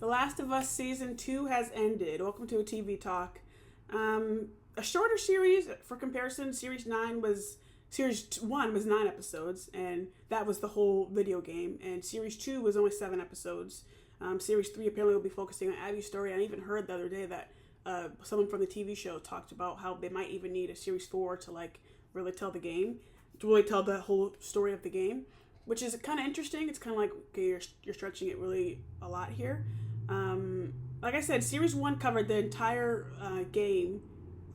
The Last of Us Season 2 has ended. Welcome to a TV talk. A shorter series for comparison. Series 1 was 9 episodes, and that was the whole video game. And Series 2 was only 7 episodes. Series 3 apparently will be focusing on Abby's story. I even heard the other day that someone from the TV show talked about how they might even need a Series 4 to like really tell the game, to really tell the whole story of the game, which is kind of interesting. It's kind of like, okay, you're stretching it really a lot here. Like I said, Series 1 covered the entire game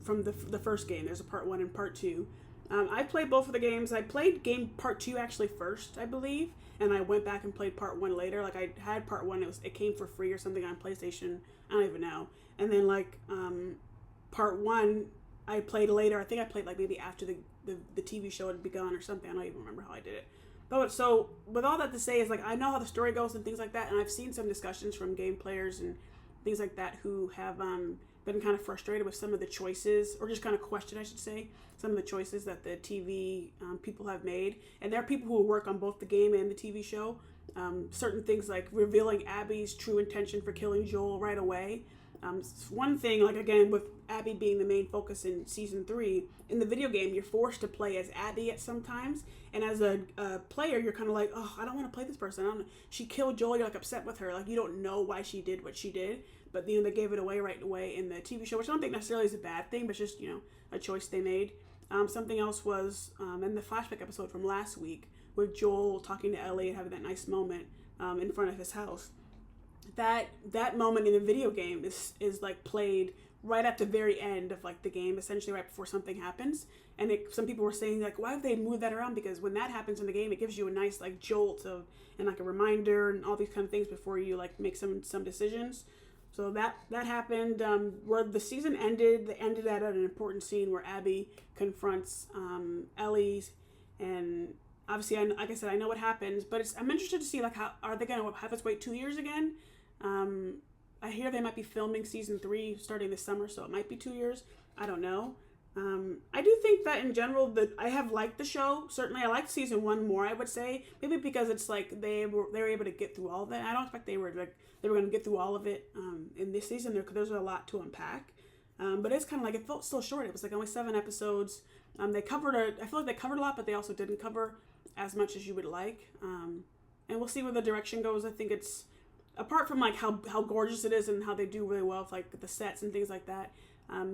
from the first game. There's a part 1 and part 2. I played both of the games. I played game part 2 actually first, I believe, and I went back and played part 1 later. Like I had part 1, it came for free or something on PlayStation. I don't even know. And then like part 1 I played later. I think I played like maybe after the TV show had begun or something. I don't even remember how I did it. But so with all that to say is like I know how the story goes and things like that, and I've seen some discussions from game players and things like that who have been kind of frustrated with some of the choices, or just kind of questioned, I should say, some of the choices that the TV people have made. And there are people who work on both the game and the TV show. Certain things like revealing Abby's true intention for killing Joel right away. One thing, like again, with Abby being the main focus in season 3, in the video game, you're forced to play as Abby at some times, and as a player, you're kind of like, oh, I don't want to play this person. She killed Joel. You're like upset with her. Like you don't know why she did what she did, but they gave it away right away in the TV show, which I don't think necessarily is a bad thing, but just a choice they made. Something else was in the flashback episode from last week with Joel talking to Ellie and having that nice moment in front of his house. That moment in the video game is like played right at the very end of like the game, essentially right before something happens. And some people were saying like, why have they moved that around? Because when that happens in the game, it gives you a nice like jolt and like a reminder and all these kind of things before you like make some decisions. So that happened. Where the season ended, they ended at an important scene where Abby confronts Ellie, and obviously, like I said, I know what happens, but I'm interested to see like how are they gonna have us wait 2 years again? I hear they might be filming season 3 starting this summer, so it might be 2 years. I don't know. I do think that in general I have liked the show. Certainly, I liked season 1 more. I would say maybe because it's like they were able to get through all of that. I don't expect they were going to get through all of it in this season. There's a lot to unpack. But it's kind of like it felt still short. It was like only 7 episodes. I feel like they covered a lot, but they also didn't cover as much as you would like. And we'll see where the direction goes. I think it's apart from like how gorgeous it is and how they do really well with like the sets and things like that.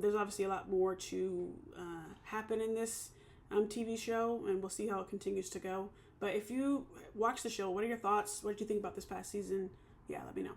There's obviously a lot more to happen in this TV show, and we'll see how it continues to go. But if you watch the show, what are your thoughts? What did you think about this past season? Yeah, let me know.